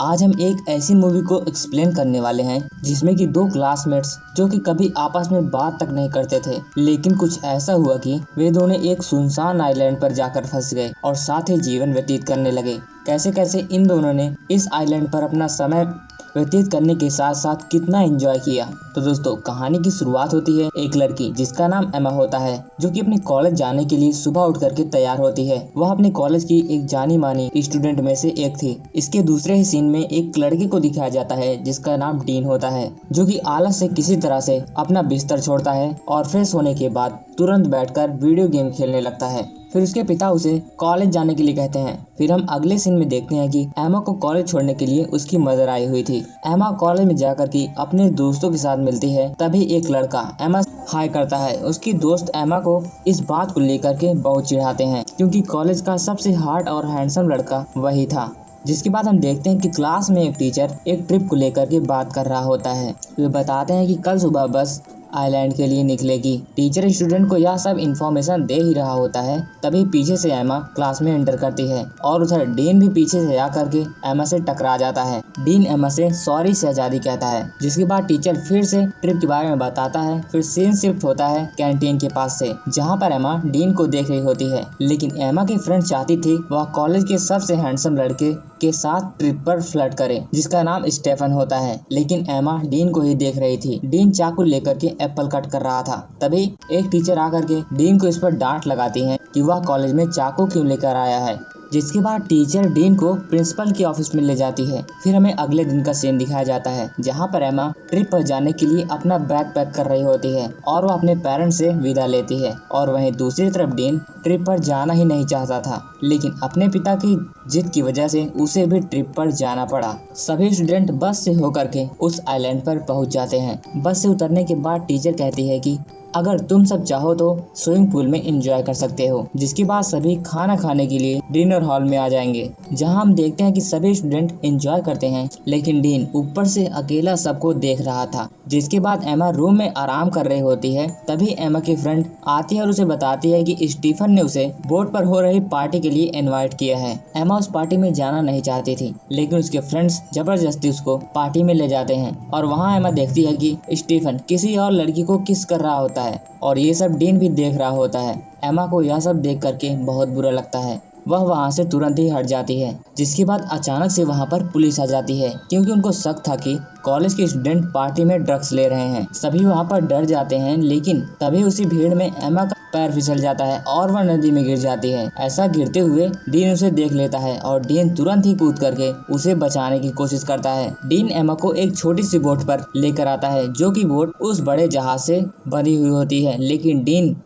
आज हम एक ऐसी मूवी को एक्सप्लेन करने वाले हैं जिसमें कि दो क्लासमेट्स जो कि कभी आपस में बात तक नहीं करते थे, लेकिन कुछ ऐसा हुआ कि वे दोनों एक सुनसान आइलैंड पर जाकर फंस गए और साथ ही जीवन व्यतीत करने लगे। कैसे कैसे इन दोनों ने इस आइलैंड पर अपना समय व्यतीत करने के साथ साथ कितना एंजॉय किया। तो दोस्तों, कहानी की शुरुआत होती है एक लड़की जिसका नाम एमा होता है, जो कि अपने कॉलेज जाने के लिए सुबह उठ करके तैयार होती है। वह अपने कॉलेज की एक जानी मानी स्टूडेंट में से एक थी। इसके दूसरे ही सीन में एक लड़के को दिखाया जाता है जिसका नाम डीन होता है, जो कि आलस से किसी तरह से अपना बिस्तर छोड़ता है और फ्रेश होने के बाद तुरंत बैठकर वीडियो गेम खेलने लगता है। फिर उसके पिता उसे कॉलेज जाने के लिए कहते हैं। फिर हम अगले सीन में देखते हैं कि एमा को कॉलेज छोड़ने के लिए उसकी मदर आई हुई थी। एमा कॉलेज में जाकर के अपने दोस्तों के साथ मिलती है, तभी एक लड़का एमा हाय करता है। उसकी दोस्त एमा को इस बात को लेकर के बहुत चिढ़ाते हैं, क्योंकि कॉलेज का सबसे हॉट और हैंडसम लड़का वही था। जिसके बाद हम देखते हैं कि क्लास में एक टीचर एक ट्रिप को लेकर के बात कर रहा होता है। वे बताते हैं कि कल सुबह बस आइलैंड के लिए निकलेगी। टीचर स्टूडेंट को यह सब इन्फॉर्मेशन दे ही रहा होता है, तभी पीछे से एमा क्लास में एंटर करती है और उधर डीन भी पीछे से आकर के एमा से टकरा जाता है। डीन एमा से सॉरी शहजादी कहता है, जिसके बाद टीचर फिर से ट्रिप के बारे में बताता है। फिर सीन शिफ्ट होता है कैंटीन के पास से, जहाँ पर एमा डीन को देख रही होती है, लेकिन एमा की फ्रेंड चाहती थी वह कॉलेज के सबसे हैंडसम लड़के के साथ ट्रिप पर फ्लर्ट करे, जिसका नाम स्टेफन होता है। लेकिन एमा डीन को ही देख रही थी। डीन चाकू लेकर के एप्पल कट कर रहा था, तभी एक टीचर आकर के डीन को इस पर डांट लगाती है कि वह कॉलेज में चाकू क्यों लेकर आया है। जिसके बाद टीचर डीन को प्रिंसिपल के ऑफिस में ले जाती है। फिर हमें अगले दिन का सीन दिखाया जाता है, जहाँ पर एमा ट्रिप पर जाने के लिए अपना बैग पैक कर रही होती है और वह अपने पेरेंट्स से विदा लेती है। और वहीं दूसरी तरफ डीन ट्रिप पर जाना ही नहीं चाहता था, लेकिन अपने पिता की जिद की वजह से उसे भी ट्रिप पर जाना पड़ा। सभी स्टूडेंट बस से होकर के उस आइलैंड पर पहुंच जाते हैं। बस से उतरने के बाद टीचर कहती है कि अगर तुम सब चाहो तो स्विमिंग पूल में एंजॉय कर सकते हो। जिसके बाद सभी खाना खाने के लिए डिनर हॉल में आ जाएंगे, जहां हम देखते हैं कि सभी स्टूडेंट एंजॉय करते हैं, लेकिन डीन ऊपर से अकेला सबको देख रहा था। जिसके बाद एमा रूम में आराम कर रही होती है, तभी एमा की फ्रेंड आती है और उसे बताती है कि स्टीफन ने उसे बोट पर हो रही पार्टी के लिए इन्वाइट किया है। एमा उस पार्टी में जाना नहीं चाहती थी, लेकिन उसके फ्रेंड्स जबरदस्ती उसको पार्टी में ले जाते हैं और वहाँ एमा देखती है कि स्टीफन किसी और लड़की को किस कर रहा होता है और ये सब डीन भी देख रहा होता है। एमा को यह सब देख करके बहुत बुरा लगता है। वह वहाँ से तुरंत ही हट जाती है। जिसके बाद अचानक से वहाँ पर पुलिस आ जाती है, क्योंकि उनको शक था कि कॉलेज के स्टूडेंट पार्टी में ड्रग्स ले रहे हैं। सभी वहाँ पर डर जाते हैं, लेकिन तभी उसी भीड़ में एमा का पैर फिसल जाता है और वह नदी में गिर जाती है। ऐसा गिरते हुए डीन उसे देख लेता है और डीन तुरंत ही कूद करके उसे बचाने की कोशिश करता है। डीन एमा को एक छोटी सी बोट पर लेकर आता है, जो कि बोट उस बड़े जहाज से बनी हुई होती है, लेकिन डीन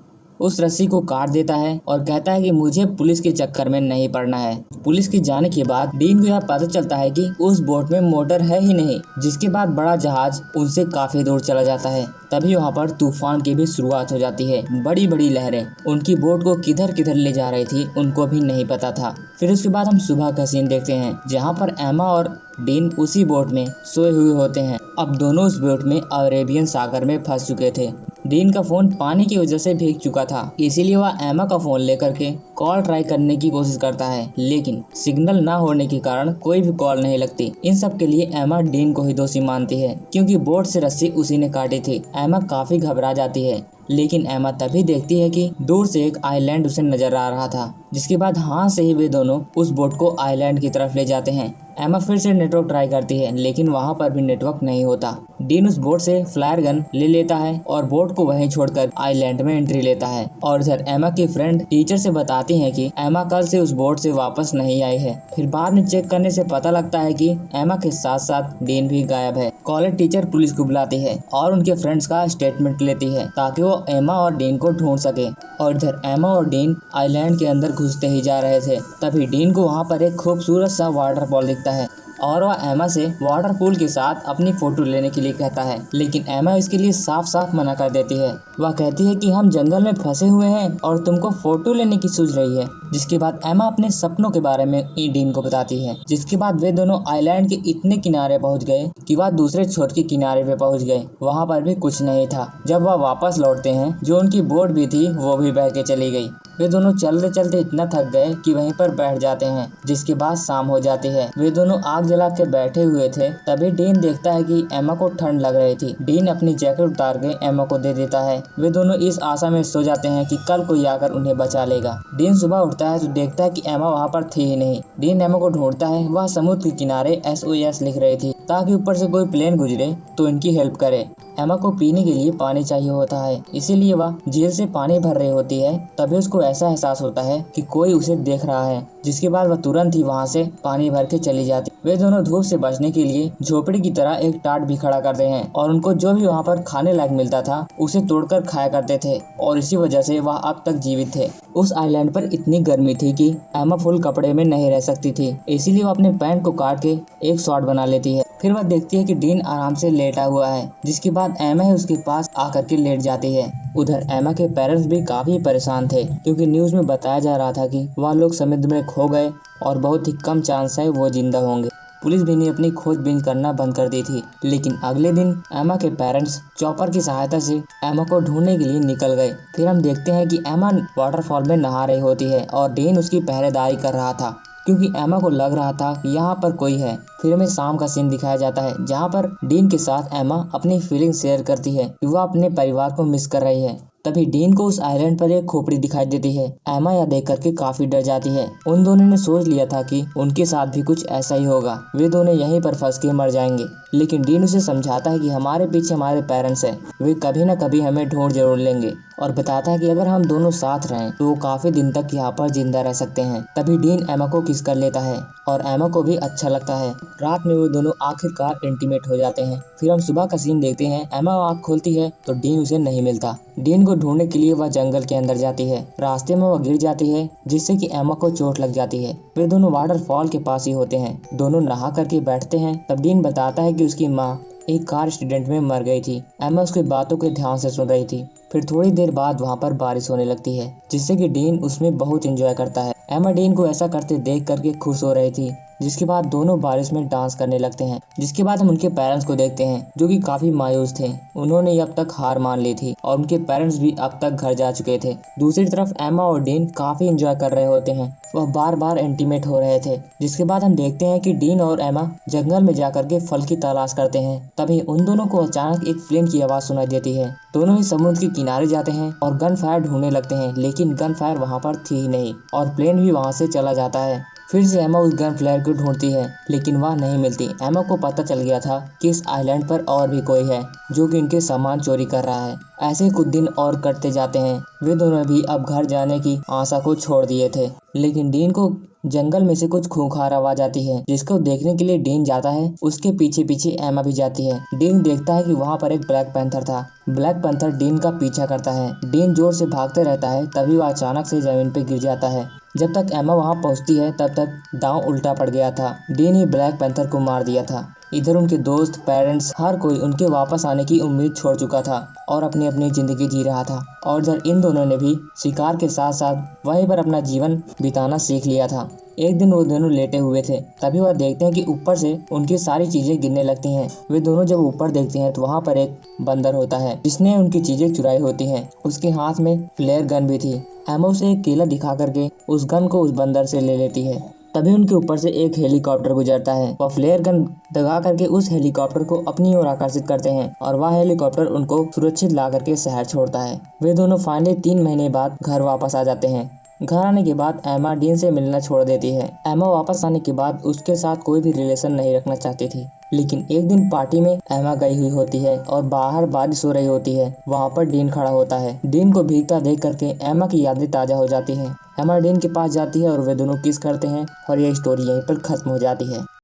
उस रस्सी को काट देता है और कहता है कि मुझे पुलिस के चक्कर में नहीं पड़ना है। पुलिस के जाने के बाद डीन को यह पता चलता है कि उस बोट में मोटर है ही नहीं। जिसके बाद बड़ा जहाज उनसे काफी दूर चला जाता है। तभी वहाँ पर तूफान की भी शुरुआत हो जाती है। बड़ी बड़ी लहरें उनकी बोट को किधर किधर ले जा रही थी, उनको भी नहीं पता था। फिर उसके बाद हम सुबह का सीन देखते हैं, जहाँ पर एमा और डीन उसी बोट में सोए हुए होते हैं। अब दोनों उस बोट में अरेबियन सागर में फंस चुके थे। डीन का फोन पानी की वजह से भीग चुका था, इसीलिए वह एमा का फोन लेकर के कॉल ट्राई करने की कोशिश करता है, लेकिन सिग्नल ना होने के कारण कोई भी कॉल नहीं लगती। इन सब के लिए एमा डीन को ही दोषी मानती है, क्योंकि बोट से रस्सी उसी ने काटी थी। एमा काफी घबरा जाती है, लेकिन एमा तभी देखती है कि दूर से एक आइलैंड उसे नजर आ रहा था। जिसके बाद हाथ से ही वे दोनों उस बोट को आइलैंड की तरफ ले जाते हैं। एमा फिर से नेटवर्क ट्राई करती है, लेकिन वहाँ पर भी नेटवर्क नहीं होता। डीन उस बोट से फ्लायर गन ले लेता है और बोट को वहीं छोड़कर आइलैंड में एंट्री लेता है। और इधर एमा की फ्रेंड टीचर से बताती है कि एमा कल से उस बोट से वापस नहीं आई है। फिर बाद में चेक करने से पता लगता है कि एमा के साथ साथ डीन भी गायब है। कॉलेज टीचर पुलिस को बुलाती है और उनके फ्रेंड्स का स्टेटमेंट लेती है, ताकि वो एमा और डीन को ढूंढ सके। और इधर एमा और डीन आइलैंड के अंदर घुसते ही जा रहे थे, तभी डीन को वहाँ पर एक खूबसूरत सा वाटरफॉल दिखता है और वह एमा से वाटर पूल के साथ अपनी फोटो लेने के लिए कहता है, लेकिन एमा इसके लिए साफ साफ मना कर देती है। वह कहती है कि हम जंगल में फंसे हुए हैं और तुमको फोटो लेने की सूझ रही है। जिसके बाद एमा अपने सपनों के बारे में डीन को बताती है। जिसके बाद वे दोनों आइलैंड के इतने किनारे पहुंच गए कि वह दूसरे छोर के किनारे पे पहुंच गए। वहाँ पर भी कुछ नहीं था। जब वह वापस लौटते हैं, जो उनकी बोट भी थी वो भी बह के चली गई। वे दोनों चलते चलते इतना थक गए कि वहीं पर बैठ जाते हैं, जिसके बाद शाम हो जाती है। वे दोनों आग जला के बैठे हुए थे, तभी डीन देखता है कि एमा को ठंड लग रही थी। डीन अपनी जैकेट उतार के एमा को दे देता है। वे दोनों इस आशा में सो जाते हैं कि कल कोई आकर उन्हें बचा लेगा। डीन सुबह उठता है तो देखता है कि एमा वहाँ पर थी ही नहीं। डीन एमा को ढूंढता है, वह समुद्र के किनारे SOS लिख रही थी ताकि ऊपर से कोई प्लेन गुजरे तो इनकी हेल्प करे। एमा को पीने के लिए पानी चाहिए होता है, इसीलिए वह झील से पानी भर रही होती है। तभी उसको ऐसा एहसास होता है कि कोई उसे देख रहा है, जिसके बाद वह तुरंत ही वहाँ से पानी भर के चली जाती। वे दोनों धूप से बचने के लिए झोपड़ी की तरह एक टाट भी खड़ा करते हैं और उनको जो भी वहाँ पर खाने लायक मिलता था उसे तोड़कर खाया करते थे और इसी वजह से वह अब तक जीवित थे। उस आइलैंड पर इतनी गर्मी थी कि एमा फुल कपड़े में नहीं रह सकती थी, इसीलिए वह अपने पैंट को काट के एक शॉर्ट बना लेती है। फिर वह देखती है कि डीन आराम से लेटा हुआ है, जिसके बाद एमा ही उसके पास आकर के लेट जाती है। उधर एमा के पेरेंट्स भी काफी परेशान थे, क्योंकि न्यूज में बताया जा रहा था कि वह लोग समुद्र में खो गए और बहुत ही कम चांस है वो जिंदा होंगे। पुलिस भी ने अपनी खोजबीन करना बंद कर दी थी। लेकिन अगले दिन एमा के पेरेंट्स चॉपर की सहायता से एमा को ढूंढने के लिए निकल गए। फिर हम देखते हैं कि एमा वाटरफॉल में नहा रही होती है और डीन उसकी पहरेदारी कर रहा था, क्योंकि एमा को लग रहा था कि यहाँ पर कोई है। फिर हमें शाम का सीन दिखाया जाता है, जहाँ पर डीन के साथ एमा अपनी फीलिंग शेयर करती है कि वह अपने परिवार को मिस कर रही है। तभी डीन को उस आइलैंड पर एक खोपड़ी दिखाई देती है। एमा यह देख करके काफी डर जाती है। उन दोनों ने सोच लिया था कि उनके साथ भी कुछ ऐसा ही होगा, वे दोनों यहीं पर फंस के मर जाएंगे। लेकिन डीन उसे समझाता है कि हमारे पीछे हमारे पेरेंट्स हैं, वे कभी न कभी हमें ढूंढ जरूर लेंगे, और बताता है कि अगर हम दोनों साथ रहें तो वो काफी दिन तक यहाँ पर जिंदा रह सकते हैं। तभी डीन एमा को किस कर लेता है और एमा को भी अच्छा लगता है। रात में वो दोनों आखिरकार इंटीमेट हो जाते हैं। फिर हम सुबह का सीन देखते हैं। एमा आँख खोलती है तो डीन उसे नहीं मिलता। डीन को ढूंढने के लिए वह जंगल के अंदर जाती है। रास्ते में वह गिर जाती है, जिससे कि एमा को चोट लग जाती है। वे दोनों वाटरफॉल के पास ही होते हैं। दोनों नहा करके बैठते हैं। तब डीन बताता है कि उसकी माँ एक कार एक्सीडेंट में मर गई थी। एमा उसकी बातों को ध्यान से सुन रही थी। फिर थोड़ी देर बाद वहाँ पर बारिश होने लगती है, जिससे कि डीन उसमें बहुत एंजॉय करता है। एमा डीन को ऐसा करते देख करके खुश हो रही थी, जिसके बाद दोनों बारिश में डांस करने लगते हैं। जिसके बाद हम उनके पेरेंट्स को देखते हैं, जो कि काफी मायूस थे। उन्होंने अब तक हार मान ली थी और उनके पेरेंट्स भी अब तक घर जा चुके थे। दूसरी तरफ एमा और डीन काफी एंजॉय कर रहे होते हैं। वह बार बार इंटीमेट हो रहे थे। जिसके बाद हम देखते हैं कि डीन और एमा जंगल में जाकर के फल की तलाश करते हैं। तभी उन दोनों को अचानक एक प्लेन की आवाज सुनाई देती है। दोनों ही समुद्र के किनारे जाते हैं और गन फायर ढूंढने लगते हैं, लेकिन गन फायर वहाँ पर थी ही नहीं और प्लेन भी वहाँ से चला जाता है। फिर से एमा उस गन फ्लेयर को ढूंढती है, लेकिन वह नहीं मिलती। एमा को पता चल गया था कि इस आइलैंड पर और भी कोई है, जो कि इनके सामान चोरी कर रहा है। ऐसे कुछ दिन और कटते जाते हैं। वे दोनों भी अब घर जाने की आशा को छोड़ दिए थे। लेकिन डीन को जंगल में से कुछ खूंखार आवाज आती है, जिसको देखने के लिए डीन जाता है। उसके पीछे पीछे एमा भी जाती है। डीन देखता है कि वहाँ पर एक ब्लैक पैंथर था। ब्लैक पैंथर डीन का पीछा करता है। डीन जोर से भागते रहता है, तभी वह अचानक से जमीन पे गिर जाता है। जब तक एमा वहाँ पहुँचती है तब तक दांव उल्टा पड़ गया था। डीन ही ब्लैक पैंथर को मार दिया था। इधर उनके दोस्त, पेरेंट्स, हर कोई उनके वापस आने की उम्मीद छोड़ चुका था और अपनी अपनी जिंदगी जी रहा था। और इधर इन दोनों ने भी शिकार के साथ साथ वहीं पर अपना जीवन बिताना सीख लिया था। एक दिन वो दोनों लेटे हुए थे, तभी वह देखते हैं कि ऊपर से उनकी सारी चीजें गिरने लगती हैं। वे दोनों जब ऊपर देखते हैं तो वहाँ पर एक बंदर होता है, जिसने उनकी चीजें चुराई होती हैं। उसके हाथ में फ्लेयर गन भी थी। एमा उसे एक केला दिखा करके उस गन को उस बंदर से ले लेती है। तभी उनके ऊपर से एक हेलीकॉप्टर गुजरता है। वह फ्लेयर गन दगा करके उस हेलीकॉप्टर को अपनी ओर आकर्षित करते हैं और वह हेलीकॉप्टर उनको सुरक्षित ला करके शहर छोड़ता है। वे दोनों फाइनली 3 महीने बाद घर वापस आ जाते हैं। घर आने के बाद एमा डीन से मिलना छोड़ देती है। एमा वापस आने के बाद उसके साथ कोई भी रिलेशन नहीं रखना चाहती थी। लेकिन एक दिन पार्टी में एमा गई हुई होती है और बाहर बारिश हो रही होती है। वहाँ पर डीन खड़ा होता है। डीन को भीगता देख करके एमा की यादें ताजा हो जाती हैं। एमा डीन के पास जाती है और वे दोनों किस करते हैं और यह स्टोरी यहीं पर खत्म हो जाती है।